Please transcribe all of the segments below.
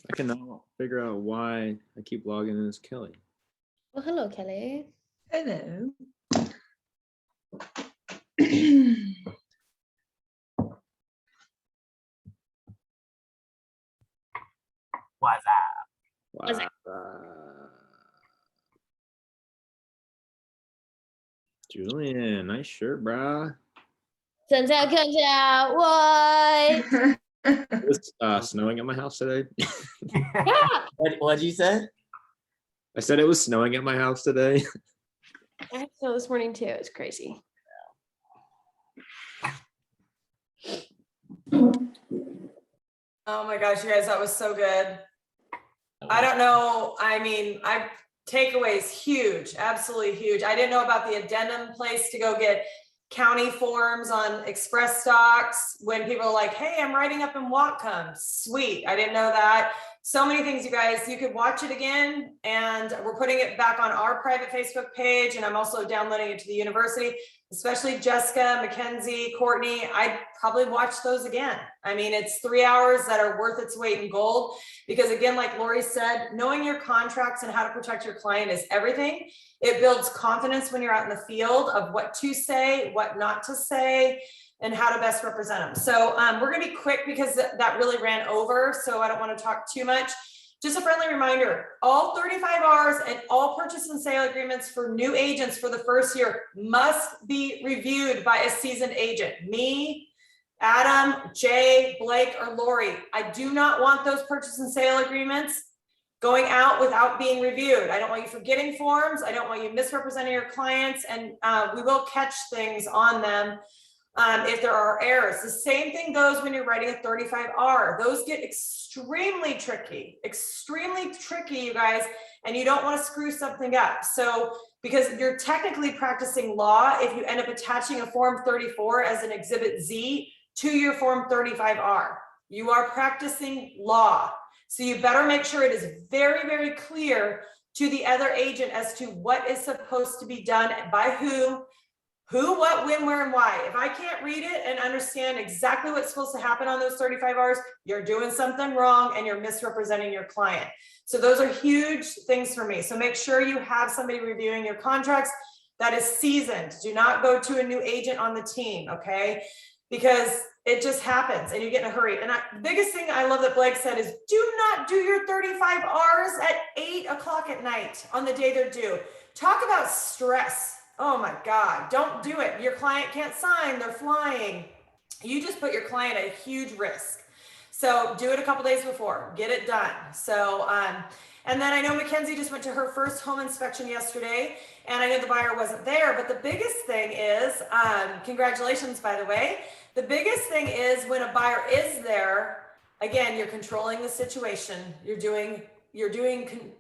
I can now figure out why I keep logging in as Kelly. Well, hello, Kelly. Hello. What's up? What's up? Julian, nice shirt, brah. 现在看起来 what? It was snowing at my house today. What'd you say? I said it was snowing at my house today. I had snow this morning too. It's crazy. Oh my gosh, you guys, that was so good. I don't know. I mean, takeaways huge, absolutely huge. I didn't know about the addendum place to go get county forms on Express Docs when people are like, hey, I'm writing up in Whatcom. Sweet. I didn't know that. So many things, you guys. You could watch it again, and we're putting it back on our private Facebook page, and I'm also downloading it to the university, especially Jessica, Mackenzie, Courtney. I'd probably watch those again. I mean, it's 3 hours that are worth its weight in gold, because again, like Lori said, knowing your contracts and how to protect your client is everything. It builds confidence when you're out in the field of what to say, what not to say, and how to best represent them. So we're gonna be quick because that really ran over, so I don't wanna talk too much. Just a friendly reminder, all 35 Rs and all purchase and sale agreements for new agents for the first year must be reviewed by a seasoned agent. Me, Adam, Jay, Blake, or Lori. I do not want those purchase and sale agreements going out without being reviewed. I don't want you forgetting forms. I don't want you misrepresenting your clients, and we will catch things on them if there are errors. The same thing goes when you're writing a 35R. Those get extremely tricky, you guys, and you don't want to screw something up. So because you're technically practicing law if you end up attaching a form 34 as an exhibit Z to your form 35R. You are practicing law. So you better make sure it is very, very clear to the other agent as to what is supposed to be done by who, what, when, where, and why. If I can't read it and understand exactly what's supposed to happen on those 35 hours, you're doing something wrong and you're misrepresenting your client. So those are huge things for me. So make sure you have somebody reviewing your contracts that is seasoned. Do not go to a new agent on the team, okay? Because it just happens and you get in a hurry. And the biggest thing I love that Blake said is do not do your 35 Rs at 8 o'clock at night on the day they're due. Talk about stress. Oh my God, don't do it. Your client can't sign, they're flying. You just put your client at a huge risk. So do it a couple days before, get it done. So, and then I know Mackenzie just went to her first home inspection yesterday, and I know the buyer wasn't there, but the biggest thing is, congratulations, by the way. The biggest thing is when a buyer is there, again, you're controlling the situation. You're doing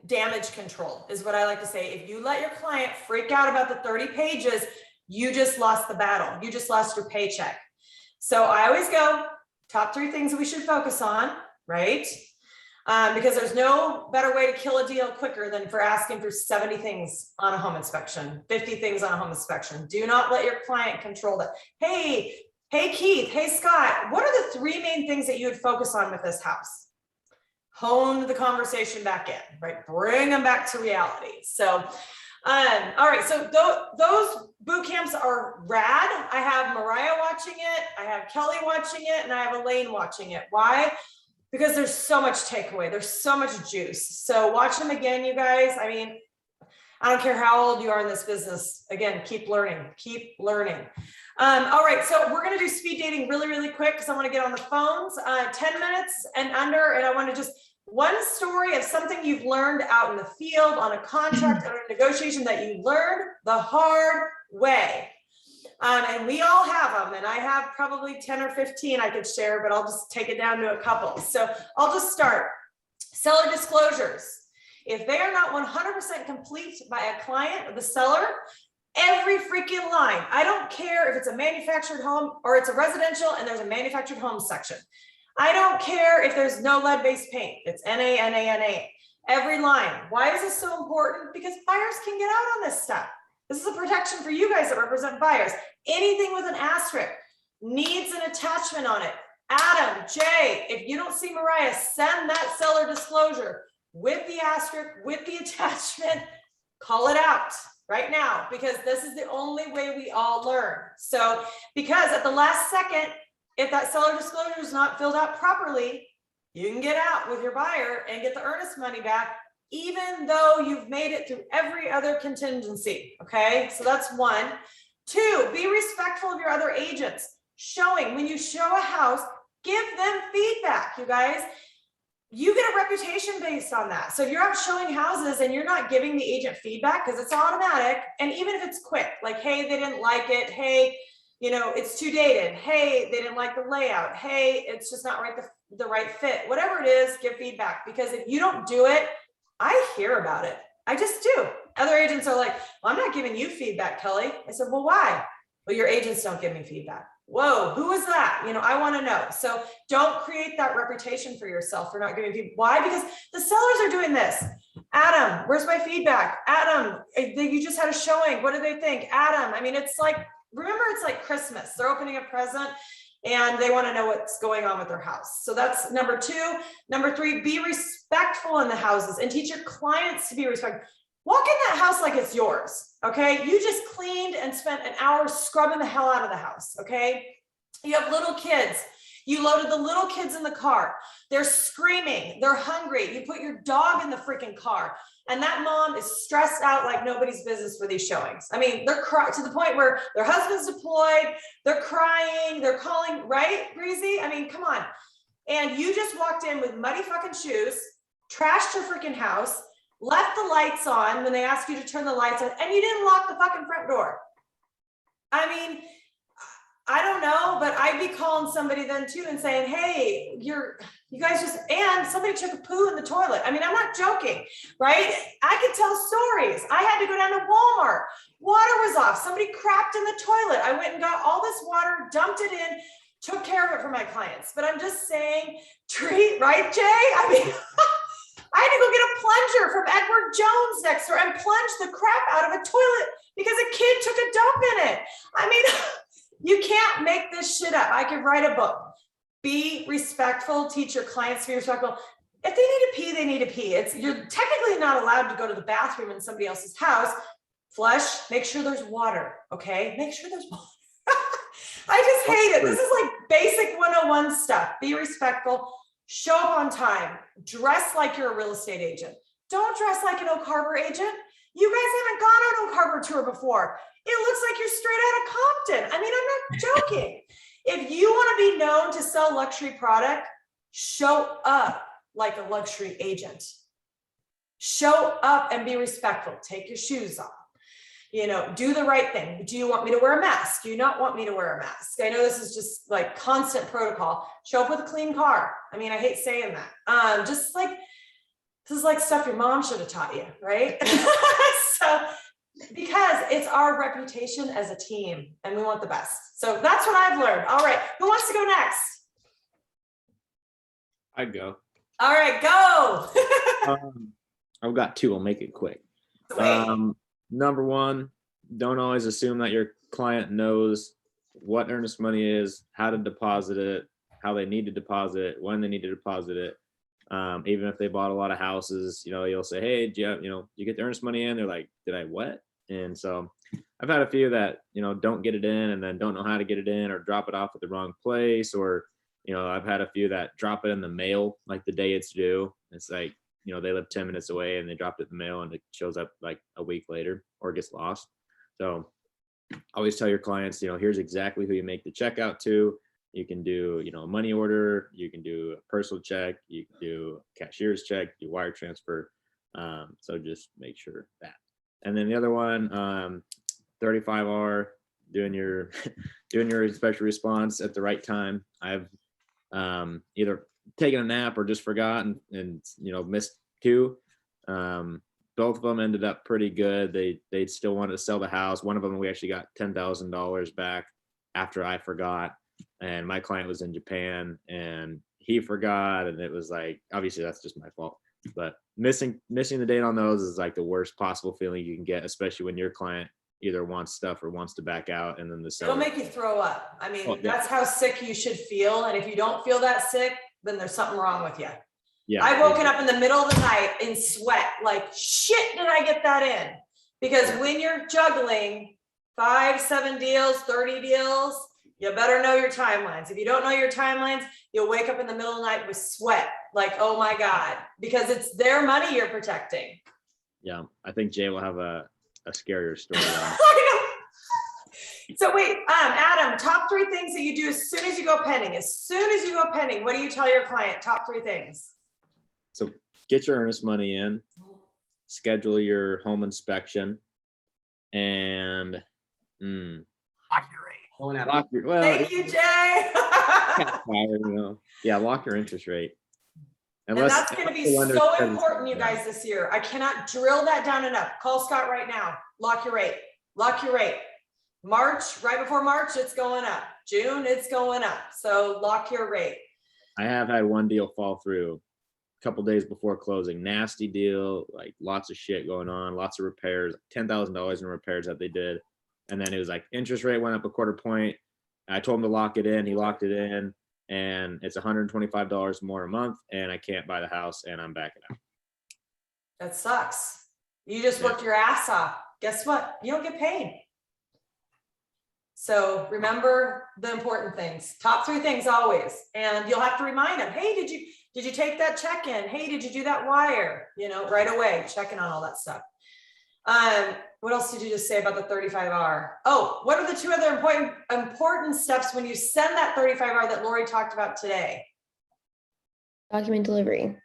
damage control is what I like to say. If you let your client freak out about the 30 pages, you just lost the battle. You just lost your paycheck. So I always go top 3 things that we should focus on, right? Because there's no better way to kill a deal quicker than for asking for 70 things on a home inspection, 50 things on a home inspection. Do not let your client control that. Hey Keith, hey Scott, what are the 3 main things that you would focus on with this house? Hone the conversation back in, right? Bring them back to reality. So, all right, so those boot camps are rad. I have Mariah watching it, I have Kelly watching it, and I have Elaine watching it. Why? Because there's so much takeaway, there's so much juice. So watch them again, you guys. I mean, I don't care how old you are in this business. Again, keep learning, keep learning. All right, so we're gonna do speed dating really, really quick because I wanna get on the phones, 10 minutes and under, and I wanna just, one story of something you've learned out in the field on a contract or a negotiation that you learned the hard way. And we all have them, and I have probably 10 or 15 I could share, but I'll just take it down to a couple. So I'll just start. Seller disclosures. If they are not 100% complete by a client or the seller, every freaking line, I don't care if it's a manufactured home or it's a residential and there's a manufactured home section. I don't care if there's no lead-based paint, it's NA, NA, NA. Every line. Why is this so important? Because buyers can get out on this stuff. This is a protection for you guys that represent buyers. Anything with an asterisk needs an attachment on it. Adam, Jay, if you don't see Mariah, send that seller disclosure with the asterisk, with the attachment, call it out right now, because this is the only way we all learn. So, because at the last second, if that seller disclosure is not filled out properly, you can get out with your buyer and get the earnest money back, even though you've made it through every other contingency. Okay, so that's 1. 2, be respectful of your other agents. Showing, when you show a house, give them feedback, you guys. You get a reputation based on that. So if you're out showing houses and you're not giving the agent feedback, because it's automatic, and even if it's quick, like, hey, they didn't like it, hey, you know, it's too dated, hey, they didn't like the layout, hey, it's just not right, the right fit, whatever it is, give feedback. Because if you don't do it, I hear about it. I just do. Other agents are like, well, I'm not giving you feedback, Kelly. I said, well, why? Well, your agents don't give me feedback. Whoa, who is that? You know, I want to know. So don't create that reputation for yourself for not giving feedback. Why? Because the sellers are doing this. Adam, where's my feedback? Adam, you just had a showing. What do they think? Adam, I mean, it's like, remember, it's like Christmas. They're opening a present and they want to know what's going on with their house. So that's number 2. Number 3, be respectful in the houses and teach your clients to be respectful. Walk in that house like it's yours, okay? You just cleaned and spent an hour scrubbing the hell out of the house, okay? You have little kids. You loaded the little kids in the car. They're screaming. They're hungry. You put your dog in the freaking car. And that mom is stressed out like nobody's business for these showings. I mean, they're crying to the point where their husband's deployed. They're crying. They're calling, right, Breezy? I mean, come on. And you just walked in with muddy fucking shoes, trashed your freaking house, left the lights on when they asked you to turn the lights on, and you didn't lock the fucking front door. I mean, I don't know, but I'd be calling somebody then too and saying, hey, you guys just, and somebody took a poo in the toilet. I mean, I'm not joking, right? I could tell stories. I had to go down to Walmart. Water was off. Somebody crapped in the toilet. I went and got all this water, dumped it in, took care of it for my clients. But I'm just saying, treat, right, Jay? I mean, I had to go get a plunger from Edward Jones next door and plunge the crap out of a toilet because a kid took a dump in it. I mean, you can't make this shit up. I could write a book. Be respectful, teach your clients to be respectful. If they need to pee, they need to pee. You're technically not allowed to go to the bathroom in somebody else's house. Flush, make sure there's water, okay? Make sure there's water. I just hate it. This is like basic 101 stuff. Be respectful. Show up on time, dress like you're a real estate agent. Don't dress like an Oak Harbor agent. You guys haven't gone on Oak Harbor tour before. It looks like you're straight out of Compton. I mean, I'm not joking. If you want to be known to sell luxury product, show up like a luxury agent. Show up and be respectful. Take your shoes off. You know, do the right thing. Do you want me to wear a mask? Do you not want me to wear a mask? I know this is just like constant protocol. Show up with a clean car. I mean, I hate saying that. Just like, this is like stuff your mom should have taught you, right? So, because it's our reputation as a team and we want the best. So that's what I've learned. All right, who wants to go next? I'd go. All right, go. I've got 2. I'll make it quick. Sweet. Number 1, don't always assume that your client knows what earnest money is, how to deposit it, how they need to deposit it, when they need to deposit it. Even if they bought a lot of houses, you know, you'll say, hey, do you get the earnest money in? They're like, did I what? And so I've had a few that, you know, don't get it in and then don't know how to get it in or drop it off at the wrong place. Or, you know, I've had a few that drop it in the mail like the day it's due. It's like, you know, they live 10 minutes away and they dropped it in the mail and it shows up like a week later or gets lost. So always tell your clients, you know, here's exactly who you make the check out to. You can do, you know, a money order, you can do a personal check, you can do a cashier's check, do wire transfer. So just make sure that. And then the other one, 35R, doing your special response at the right time. I've either taken a nap or just forgotten and you know, missed 2. Both of them ended up pretty good. They still wanted to sell the house. One of them, we actually got $10,000 back after I forgot. And my client was in Japan and he forgot. And it was like, obviously that's just my fault, but missing the date on those is like the worst possible feeling you can get, especially when your client either wants stuff or wants to back out, and then the It'll seller. make you throw up. I mean, Oh, yeah. that's how sick you should feel. And if you don't feel that sick, then there's something wrong with you. Yeah, I've woken up in the middle of the night in sweat, like, shit, did I get that in? Because when you're juggling 5, 7 deals, 30 deals, you better know your timelines. If you don't know your timelines, you'll wake up in the middle of the night with sweat, like, oh my God, because it's their money you're protecting. Yeah, I think Jay will have a scarier story. So wait, Adam, top 3 things that you do as soon as you go pending. As soon as you go pending, what do you tell your client? Top 3 things. So get your earnest money in, schedule your home inspection, and Going out. lock your, Thank you, Jay. yeah, lock your interest rate. And that's gonna be the lender so says- important, you guys, this year. I cannot drill that down enough. Call Scott right now. Lock your rate. Lock your rate. March, right before March, it's going up. June, it's going up. So lock your rate. I have had one deal fall through a couple days before closing. Nasty deal, like lots of shit going on, lots of repairs, $10,000 in repairs that they did. And then it was like interest rate went up a quarter point. I told him to lock it in. He locked it in, and it's $125 more a month, and I can't buy the house, and I'm backing out. That sucks. You just Yeah. worked your ass off. Guess what? You don't get paid. So remember the important things. Top 3 things always. And you'll have to remind them, hey, did you take that check in? Hey, did you do that wire? You know, right away, checking on all that stuff. What else did you just say about the 35R? Oh, what are the 2 other important steps when you send that 35R that Lori talked about today? Document delivery.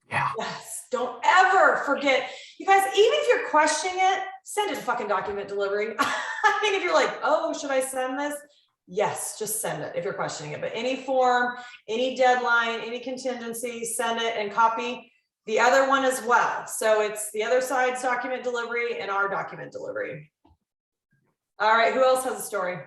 Yeah. Yes, don't ever forget. You guys, even if you're questioning it, send it to fucking document delivery. I mean, if you're like, oh, should I send this? Yes, just send it if you're questioning it. But any form, any deadline, any contingency, send it and copy the other one as well. So it's the other side's document delivery and our document delivery. All right, who else has a story?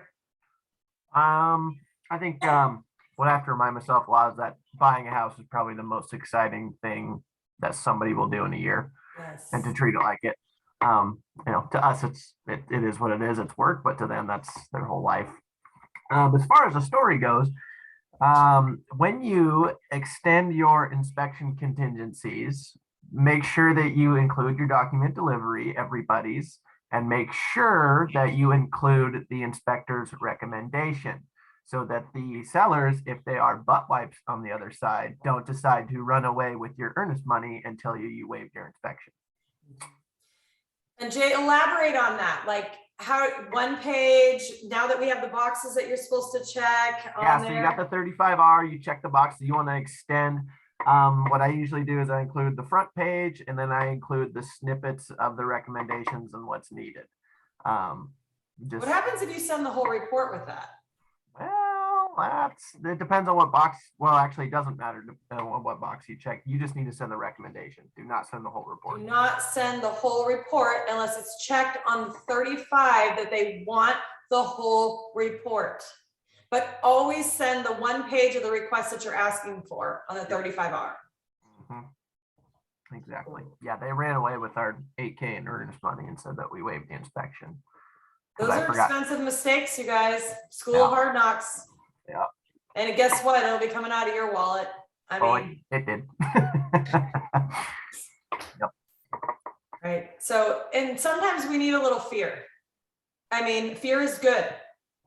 I think what I have to remind myself a lot is that buying a house is probably the most exciting thing that somebody will do in a year, Yes. and to treat it like it. You know, to us, it is what it is. It's work, but to them, that's their whole life. As far as the story goes, when you extend your inspection contingencies, make sure that you include your document delivery, everybody's, and make sure that you include the inspector's recommendation so that the sellers, if they are butt wipes on the other side, don't decide to run away with your earnest money and tell you waived your inspection. And Jay, elaborate on that. Like how, one page, now that we have the boxes that you're supposed to check Yeah, on so there. you got the 35R, you check the box that you want to extend. What I usually do is I include the front page, and then I include the snippets of the recommendations and what's needed. What happens if you send the whole report with that? Well, it depends on what box. Well, actually, it doesn't matter on what box you check. You just need to send the recommendation. Do not send the whole report. Do not send the whole report unless it's checked on 35 that they want the whole report. But always send the one page of the request that you're asking for on the 35R. Mhm. Exactly. Yeah, they ran away with our 8K in earnest money and said that we waived the inspection. 'Cause Those I are forgot. expensive mistakes, you guys. School Yeah. of hard knocks. Yeah. And guess what? It'll be coming out of your wallet. I Oh, mean, it did. right. So, and sometimes we need a little fear. I mean, fear is good.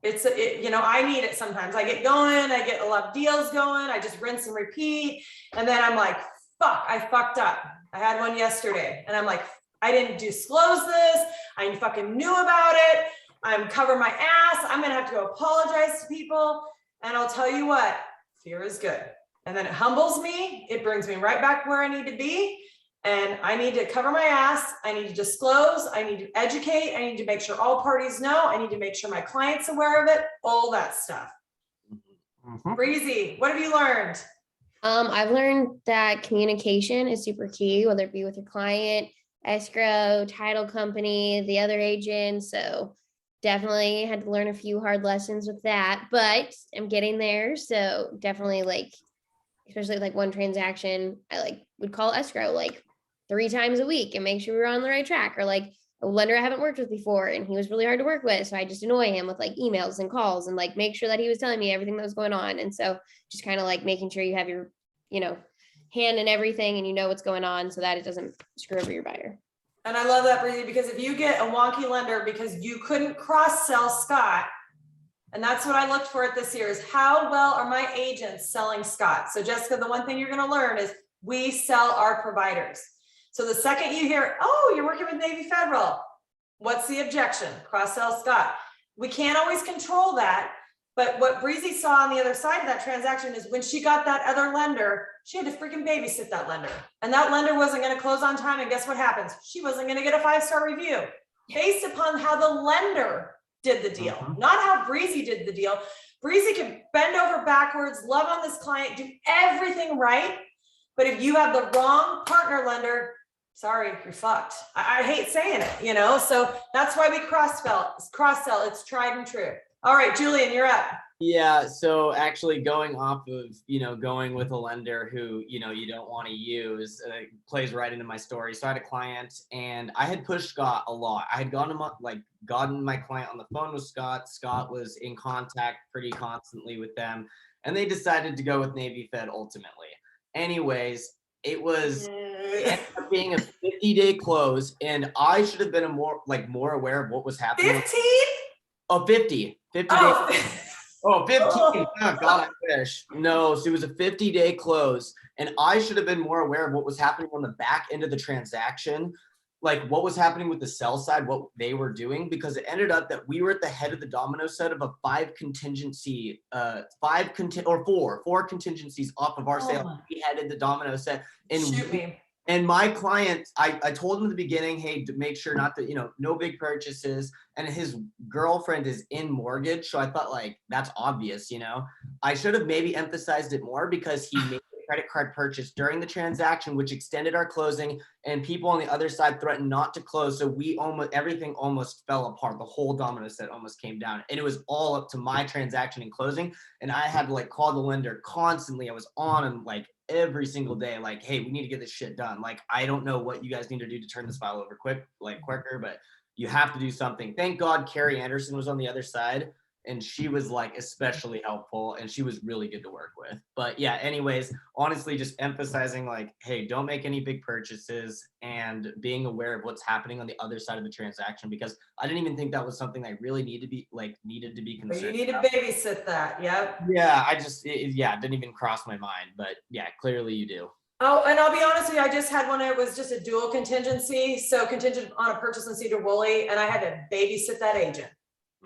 You know, I need it sometimes. I get going, I get a lot of deals going, I just rinse and repeat. And then I'm like, fuck, I fucked up. I had one yesterday and I'm like, I didn't disclose this. I fucking knew about it. I'm covering my ass. I'm going to have to go apologize to people. And I'll tell you what, fear is good. And then it humbles me. It brings me right back where I need to be. And I need to cover my ass. I need to disclose. I need to educate. I need to make sure all parties know. I need to make sure my client's aware of it, all that stuff. Mhm. Breezy, what have you learned? I've learned that communication is super key, whether it be with your client, escrow, title company, the other agent. So definitely had to learn a few hard lessons with that, but I'm getting there. So definitely especially one transaction, I would call escrow 3 times a week and make sure we're on the right track, or a lender I haven't worked with before, and he was really hard to work with. So I just annoy him with like emails and calls and like make sure that he was telling me everything that was going on. And so just kind of like making sure you have your, hand in everything and you know what's going on so that it doesn't screw over your buyer. And I love that, Breezy, because if you get a wonky lender because you couldn't cross-sell Scott, and that's what I looked for at this year, is how well are my agents selling Scott? So Jessica, the one thing you're gonna learn is we sell our providers. So the second you hear, oh, you're working with Navy Federal, what's the objection? Cross-sell Scott. We can't always control that, but what Breezy saw on the other side of that transaction is when she got that other lender, she had to freaking babysit that lender. And that lender wasn't gonna close on time, and guess what happens? She wasn't gonna get a 5-star review based upon how the lender did the deal, not how Breezy did the deal. Breezy can bend over backwards, love on this client, do everything right. But if you have the wrong partner lender, sorry, you're fucked. I hate saying it, so that's why we cross-sell. It's tried and true. All right, Julian, you're up. Yeah, so actually going off of, going with a lender who, you don't want to use, plays right into my story. So I had a client and I had pushed Scott a lot. I had gotten my client on the phone with Scott. Scott was in contact pretty constantly with them, and they decided to go with Navy Fed ultimately. Anyways, it ended up being a 50-day close, and I should have been more aware of what was happening. 15? Oh, 50 days. Oh, 15. Oh, God, I wish. No, so it was a 50-day close, and I should have been more aware of what was happening on the back end of the transaction, like what was happening with the sell side, what they were doing, because it ended up that we were at the head of the domino set of a four contingencies off of our sale. We headed the domino set, and Shoot me. And my client, I told him in the beginning, hey, to make sure not to, no big purchases. And his girlfriend is in mortgage. So I thought that's obvious, I should have maybe emphasized it more because he made a credit card purchase during the transaction, which extended our closing, and people on the other side threatened not to close. So everything almost fell apart. The whole domino set almost came down, and it was all up to my transaction and closing. And I had to call the lender constantly. I was on him every single day, hey, we need to get this shit done. I don't know what you guys need to do to turn this file over quicker, but you have to do something. Thank God Carrie Anderson was on the other side, and she was especially helpful, and she was really good to work with. But yeah, anyways, honestly, just emphasizing hey, don't make any big purchases, and being aware of what's happening on the other side of the transaction, because I didn't even think that was something I really needed to be But concerned you need about. to babysit that. Yep. Yeah, it didn't even cross my mind, but yeah, clearly you do. Oh, and I'll be honest with you, I just had one. It was just a dual contingency. So contingent on a purchase in Cedar Woolley, and I had to babysit that agent.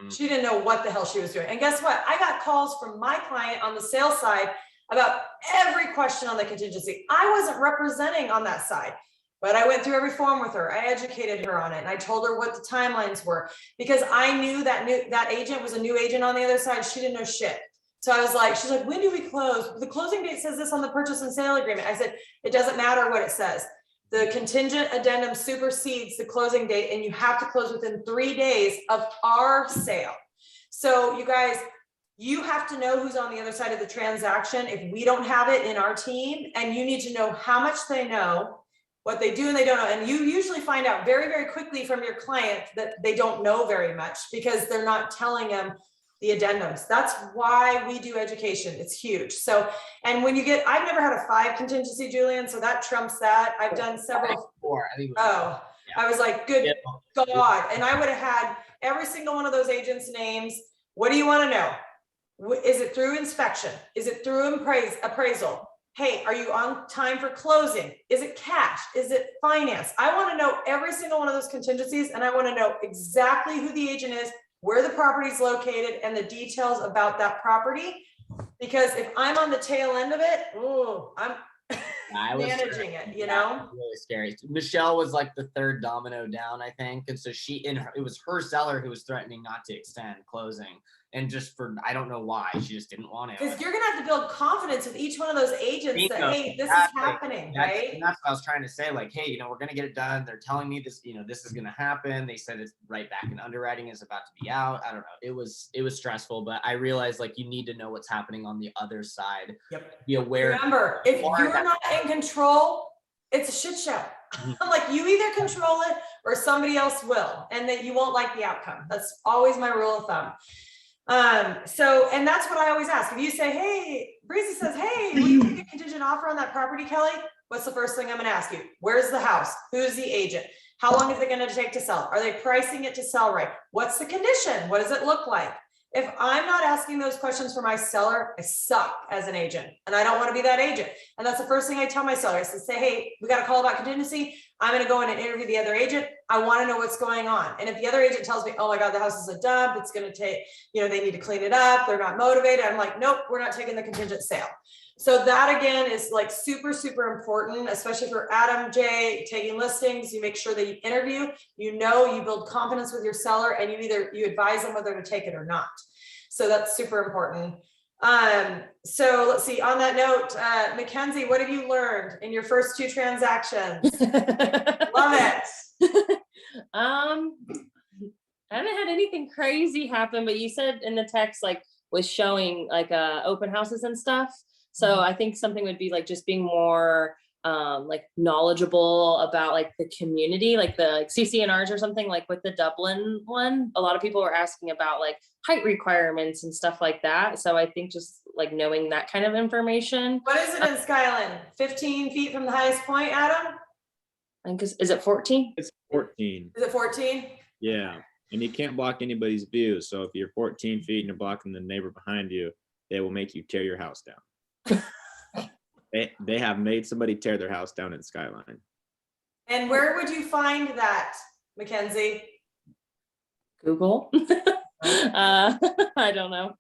She didn't know what the hell she was doing. And guess what? I got calls from my client on the sales side about every question on the contingency. I wasn't representing on that side, but I went through every form with her. I educated her on it, and I told her what the timelines were, because I knew that agent was a new agent on the other side. She didn't know shit. So I was she's like, when do we close? The closing date says this on the purchase and sale agreement. I said, it doesn't matter what it says. The contingent addendum supersedes the closing date, and you have to close within 3 days of our sale. So you guys, you have to know who's on the other side of the transaction. If we don't have it in our team, and you need to know how much they know, what they do and they don't know. And you usually find out very, very quickly from your client that they don't know very much, because they're not telling them the addendums. That's why we do education. It's huge. So, and when I've never had a 5 contingency, Julian, so that trumps that. I've done several. 4, I think it was. I was good Yeah. God. And I would have had every single one of those agents' names. What do you want to know? Is it through inspection? Is it through appraisal? Hey, are you on time for closing? Is it cash? Is it finance? I want to know every single one of those contingencies, and I want to know exactly who the agent is, where the property is located, and the details about that property. Because if I'm on the tail end of it, I'm managing it, Really scary. Michelle was the 3rd domino down, I think. And so it was her seller who was threatening not to extend closing. And just I don't know why, she just didn't want to. Because you're going to have to build confidence with each one of those agents that, hey, this is happening, right? And that's what I was trying to say. Hey, we're going to get it done. They're telling me this, this is going to happen. They said it's right back in underwriting, is about to be out. I don't know. It was stressful, but I realized you need to know what's happening on the other side. Yep. Be aware. Remember, if you're not in control, it's a shit show. I'm like, you either control it or somebody else will, and that you won't like the outcome. That's always my rule of thumb. So, and that's what I always ask. If you say, hey, Breezy says, hey, will you make a contingent offer on that property, Kelly? What's the first thing I'm gonna ask you? Where's the house? Who's the agent? How long is it gonna take to sell? Are they pricing it to sell right? What's the condition? What does it look like? If I'm not asking those questions for my seller, I suck as an agent, and I don't want to be that agent. And that's the first thing I tell my sellers to say, hey, we got a call about contingency. I'm going to go in and interview the other agent. I want to know what's going on. And if the other agent tells me, oh my God, the house is a dump, it's going to take, they need to clean it up, they're not motivated, I'm like, nope, we're not taking the contingent sale. So that again is like super, super important, especially for Adam J taking listings. You make sure that you interview, you build confidence with your seller, and you advise them whether to take it or not. So that's super important. So let's see, on that note, Mackenzie, what have you learned in your first 2 transactions? Love it. I haven't had anything crazy happen, but you said in the text, like, was showing like open houses and stuff. So I think something would be like just being more like knowledgeable about like the community, like the CCNRs or something. Like with the Dublin one, a lot of people were asking about like height requirements and stuff like that. So I think just like knowing that kind of information. What is it in Skyline? 15 feet from the highest point, Adam? I think is it 14? It's 14. Is it 14? Yeah. And you can't block anybody's view. So if you're 14 feet and you're blocking the neighbor behind you, they will make you tear your house down. They have made somebody tear their house down in Skyline. And where would you find that, Mackenzie? Google. I don't know.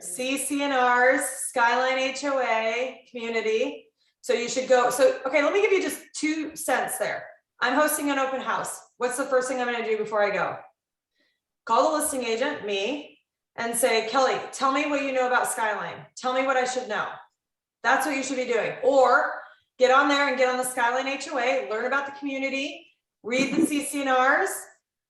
CCNRs, Skyline HOA, community. So you should go. So, okay, let me give you just 2 cents there. I'm hosting an open house. What's the first thing I'm going to do before I go? Call the listing agent, me, and say, Kelly, tell me what you know about Skyline. Tell me what I should know. That's what you should be doing. Or get on there and get on the Skyline HOA, learn about the community, read the CCNRs,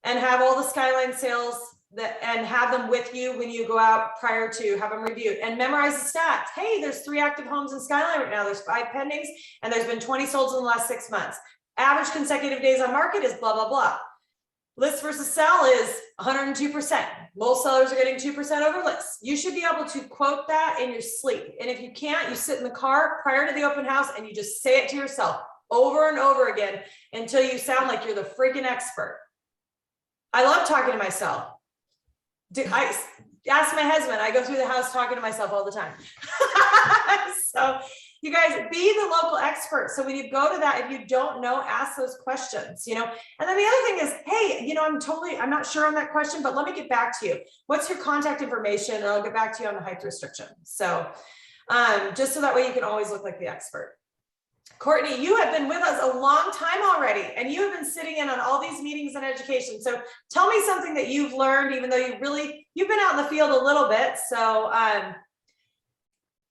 and have all the Skyline sales and have them with you when you go out prior to have them reviewed, and memorize the stats. Hey, there's 3 active homes in Skyline right now. There's 5 pendings, and there's been 20 sold in the last 6 months. Average consecutive days on market is blah, blah, blah. List versus sell is 102%. Most sellers are getting 2% over lists. You should be able to quote that in your sleep. And if you can't, you sit in the car prior to the open house and you just say it to yourself over and over again until you sound like you're the freaking expert. I love talking to myself. I ask my husband, I go through the house talking to myself all the time. So you guys, be the local expert. So when you go to that, if you don't know, ask those questions, And then the other thing is, hey, I'm not sure on that question, but let me get back to you. What's your contact information? And I'll get back to you on the height restriction. So just so that way you can always look like the expert. Courtney, you have been with us a long time already, and you have been sitting in on all these meetings and education. So tell me something that you've learned, even though you've been out in the field a little bit. So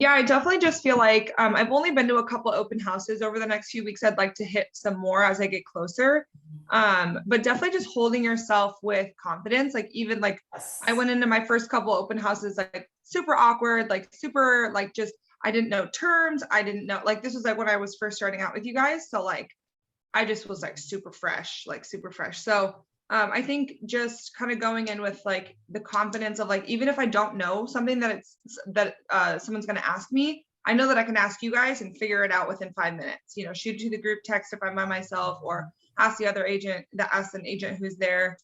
yeah, I definitely just feel like I've only been to a couple of open houses over the next few weeks. I'd like to hit some more as I get closer. But definitely just holding yourself with confidence. Like even like I went into my first couple open houses, like super awkward, like super, like just, I didn't know terms. I didn't know, like, this was like when I was first starting out with you guys. So like, I just was like super fresh. So I think just kind of going in with like the confidence of like, even if I don't know something that someone's going to ask me, I know that I can ask you guys and figure it out within 5 minutes, shoot to the group text if I'm by myself, or ask an agent who's there.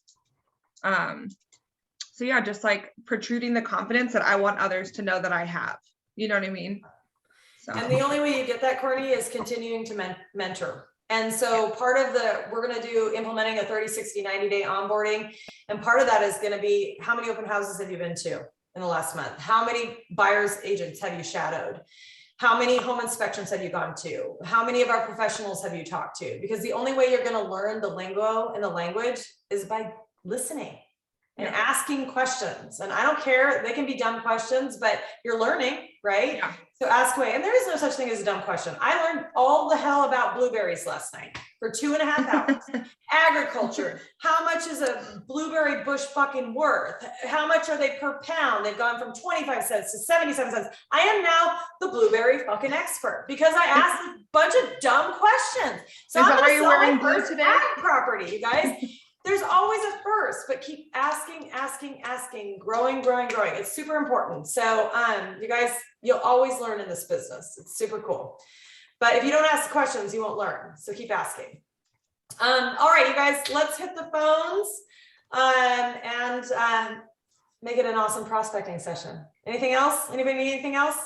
So yeah, just like protruding the confidence that I want others to know that I have, you know what I mean? So. And the only way you get that, Courtney, is continuing to mentor. And so part of we're going to do implementing a 30, 60, 90-day onboarding. And part of that is going to be, how many open houses have you been to in the last month? How many buyers agents have you shadowed? How many home inspections have you gone to? How many of our professionals have you talked to? Because the only way you're going to learn the lingo and the language is by listening and asking questions. And I don't care, they can be dumb questions, but you're learning, right? Yeah. So ask away. And there is no such thing as a dumb question. I learned all the hell about blueberries last night for 2.5 hours. Agriculture. How much is a blueberry bush fucking worth? How much are they per pound? They've gone from 25 cents to 77 cents. I am now the blueberry fucking expert because I asked a bunch of dumb questions. So Is I'm that why gonna you're sell my wearing blue first today? ag property, you guys. There's always a first, but keep asking, growing. It's super important. So you guys, you'll always learn in this business. It's super cool. But if you don't ask questions, you won't learn. So keep asking. All right, you guys, let's hit the phones and make it an awesome prospecting session. Anything else? Anybody need anything else?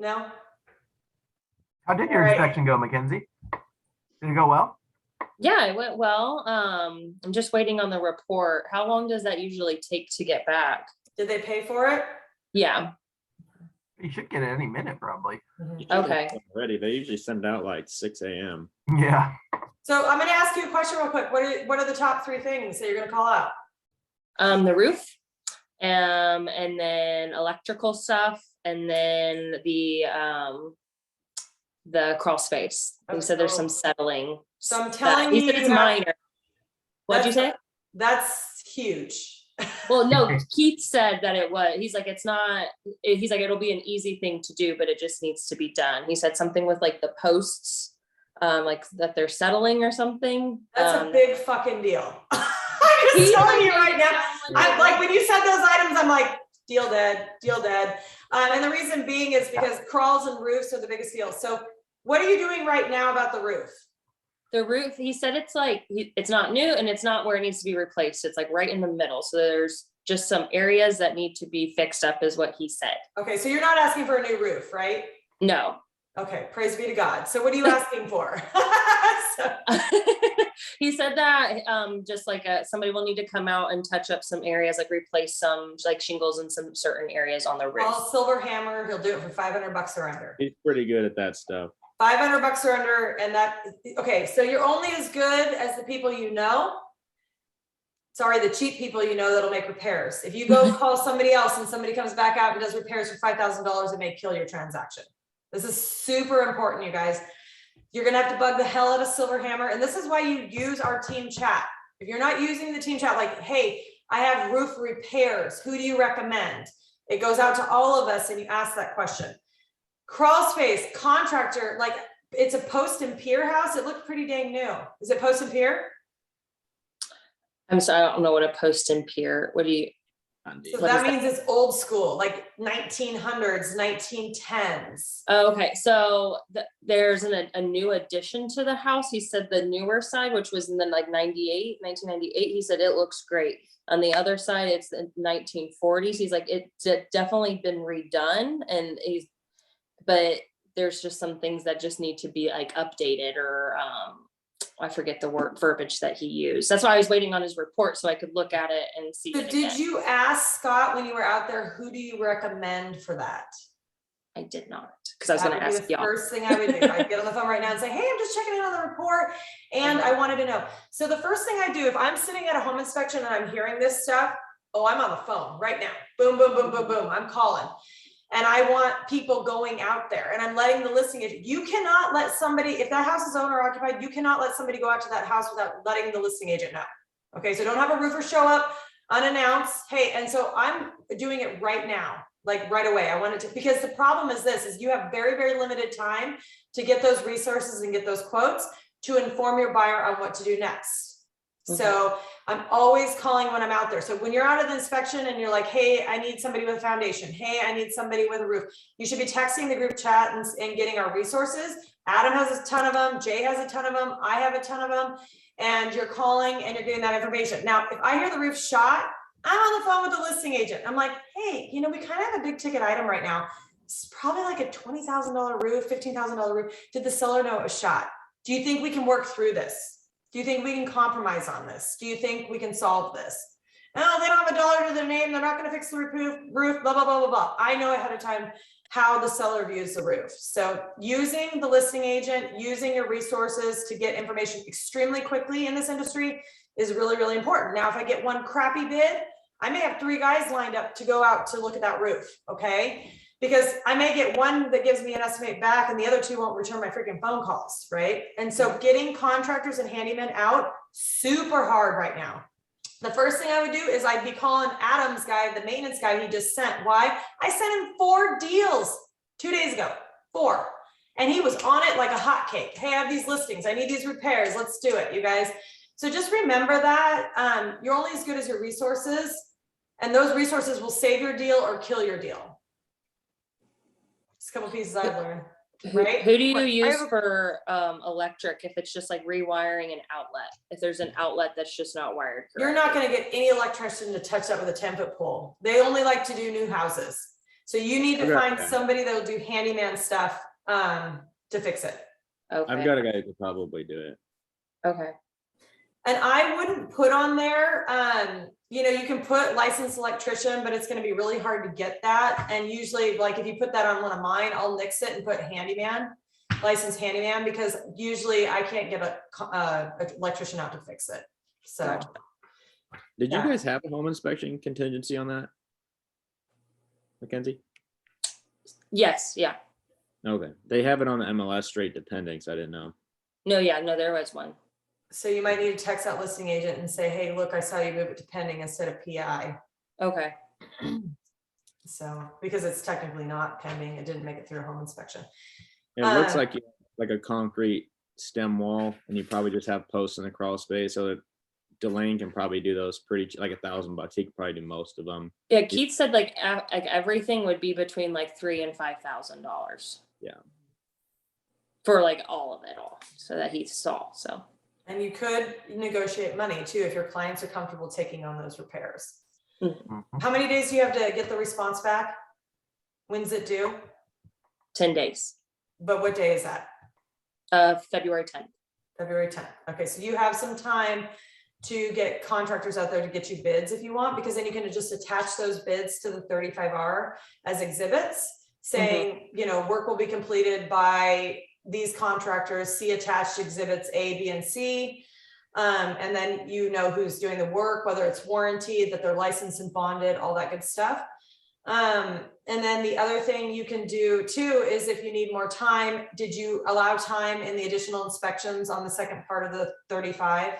No? How did your All right. inspection go, Mackenzie? Did it go well? Yeah, it went well. I'm just waiting on the report. How long does that usually take to get back? Did they pay for it? Yeah, You should get it any minute, probably. okay. Ready. They usually send out like 6 a.m. Yeah. So I'm going to ask you a question real quick. What are the top 3 things that you're going to call out? The roof, and then electrical stuff, and then the crawl space. He said there's some settling. So I'm telling He you, said it's you have- minor. What'd you say? That's huge. Well, no, Keith said that it was, he's like, it's not, he's like, it'll be an easy thing to do, but it just needs to be done. He said something with like the posts, like that they're settling or something. That's a big fucking deal. I'm just telling you right now. I'm like, when you said those items, I'm like, deal dead. And the reason being is because crawls and roofs are the biggest deal. So what are you doing right now about the roof? The roof, he said it's like, it's not new and it's not where it needs to be replaced. It's like right in the middle. So there's just some areas that need to be fixed up is what he said. Okay, so you're not asking for a new roof, right? No. Okay, praise be to God. So what are you asking for? So- He said that just like somebody will need to come out and touch up some areas, like replace some like shingles in some certain areas on the roof. Well, Silver Hammer, he'll do it for $500 or under. He's pretty good at that stuff. $500 or under, and that, okay, so you're only as good as the people you know. Sorry, the cheap people you know that'll make repairs. If you go call somebody else and somebody comes back out and does repairs for $5,000, it may kill your transaction. This is super important, you guys. You're gonna have to bug the hell out of Silver Hammer, and this is why you use our team chat. If you're not using the team chat, like, hey, I have roof repairs, who do you recommend? It goes out to all of us and you ask that question. Crawl space, contractor, like it's a post and pier house. It looked pretty dang new. Is it post and pier? I'm sorry, I don't know what a post and pier, what do you, So What that is means it's old school, like 1900s, 1910s. oh, okay, so there's a new addition to the house. He said the newer side, which was in the like 1998, he said it looks great. On the other side, it's the 1940s. He's like, it's definitely been redone, and but there's just some things that just need to be like updated or I forget the word verbiage that he used. That's why I was waiting on his report so I could look at it and see. So it did again. you ask Scott when you were out there, who do you recommend for that? I did not, because I was That going to would be ask the y'all. first thing I would do. I'd get on the phone right now and say, hey, I'm just checking in on the report. And I wanted to know. So the first thing I do, if I'm sitting at a home inspection and I'm hearing this stuff, oh, I'm on the phone right now. Boom, boom, boom, boom, boom. I'm calling. And I want people going out there and I'm letting the listing agent, you cannot let somebody, if that house is owner occupied, you cannot let somebody go out to that house without letting the listing agent know. Okay, so don't have a roofer show up unannounced. Hey, and so I'm doing it right now, like right away. I wanted to, because the problem is this, is you have very, very limited time to get those resources and get those quotes to inform your buyer on what to do next. So I'm always calling when I'm out there. So when you're out of the inspection and you're like, hey, I need somebody with a foundation. Hey, I need somebody with a roof. You should be texting the group chat and getting our resources. Adam has a ton of them. Jay has a ton of them. I have a ton of them. And you're calling and you're getting that information. Now, if I hear the roof shot, I'm on the phone with the listing agent. I'm like, hey, you know, we kind of have a big ticket item right now. It's probably like a $20,000 roof, $15,000 roof. Did the seller know it was shot? Do you think we can work through this? Do you think we can compromise on this? Do you think we can solve this? No, they don't have a dollar to their name. They're not going to fix the roof, blah, blah, blah, blah, blah. I know ahead of time how the seller views the roof. So using the listing agent, using your resources to get information extremely quickly in this industry is really, really important. Now, if I get one crappy bid, I may have 3 guys lined up to go out to look at that roof, okay? Because I may get one that gives me an estimate back and the other 2 won't return my freaking phone calls, right? And so getting contractors and handymen out, super hard right now. The first thing I would do is I'd be calling Adam's guy, the maintenance guy he just sent. Why? I sent him 4 deals 2 days ago, 4. And he was on it like a hotcake. Hey, I have these listings. I need these repairs. Let's do it, you guys. So just remember that you're only as good as your resources, and those resources will save your deal or kill your deal. Just a couple pieces I've learned, right? Who do you Wait, I use have a- for electric if it's just like rewiring an outlet? If there's an outlet that's just not wired You're correctly? not gonna get any electrician to touch that with a 10-foot pole. They only like to do new houses. So you need to Okay. find somebody that'll do handyman stuff to fix it. I've Okay, got a guy who could probably do it. okay. And I wouldn't put on there, you know, you can put licensed electrician, but it's gonna be really hard to get that. And usually, like, if you put that on one of mine, I'll nix it and put handyman, licensed handyman, because usually I can't get a electrician out to fix it. So, Gotcha. Did you Yeah. guys have a home inspection contingency on that? Mackenzie? Yes, yeah. Okay, they have it on the MLS straight to pending, so I didn't know. No, yeah, no, there was one. so you might need to text that listing agent and say, hey, look, I saw you move it to pending instead of PI. Okay, So, because it's technically not pending, it didn't make it through a home inspection. It looks Uh, like you like a concrete stem wall, and you probably just have posts in the crawl space, so that Delane can probably do those pretty like $1,000. He could probably do most of them. yeah, Keith said like everything would be between like $3,000 and $5,000. Yeah. For like all of it all, so that he saw, so. And you could negotiate money too, if your clients are comfortable taking on those repairs. Mhm. How many days do you have to get the response back? When's it due? 10 days, But what day is that? February 10th. February 10th. Okay, so you have some time to get contractors out there to get you bids if you want, because then you can just attach those bids to the 35R as exhibits, saying, you know, work will be completed by these contractors, see attached exhibits A, B, and C. And then you know who's doing the work, whether it's warranted, that they're licensed and bonded, all that good stuff. And then the other thing you can do too is if you need more time, did you allow time in the additional inspections on the second part of the 35?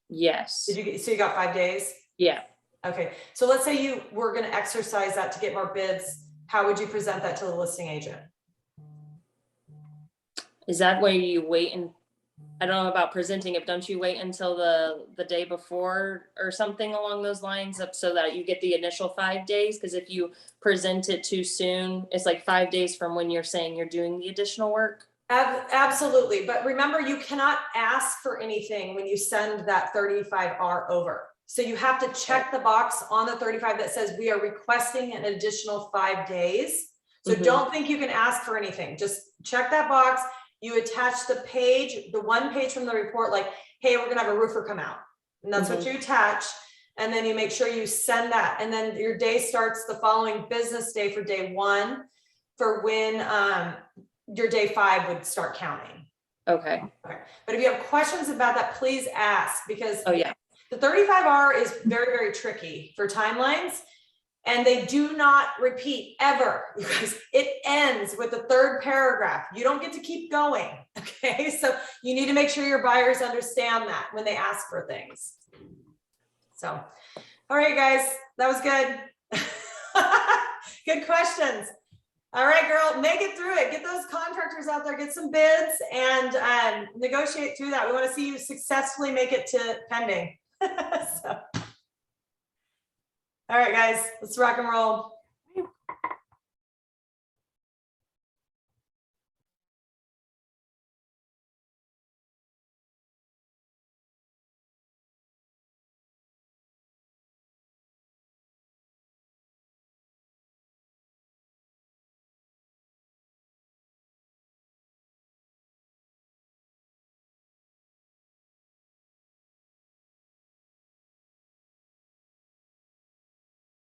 Yes, Did you get, so you got 5 days? yeah. Okay, so let's say you were gonna exercise that to get more bids. How would you present that to the listing agent? Is that where you wait and, I don't know about presenting it, don't you wait until the day before or something along those lines up so that you get the initial 5 days? Because if you present it too soon, it's like 5 days from when you're saying you're doing the additional work? Absolutely, but remember, you cannot ask for anything when you send that 35R over. So you have to check the box on the 35 that says we are requesting an additional 5 days. So Mhm. don't think you can ask for anything, just check that box. You attach the page, the one page from the report, like, hey, we're gonna have a roofer come out. And that's what you attach. And then you make sure you send that. And then your day starts the following business day for day 1 for when your day 5 would start counting. Okay, Okay. But if you have questions about that, please ask, because oh yeah, the 35R is very, very tricky for timelines. And they do not repeat ever, because it ends with the 3rd paragraph. You don't get to keep going, okay? So you need to make sure your buyers understand that when they ask for things. So, all right, guys, that was good. Good questions. All right, girl, make it through it. Get those contractors out there, get some bids, and negotiate through that. We want to see you successfully make it to pending. So. All right, guys, let's rock and roll.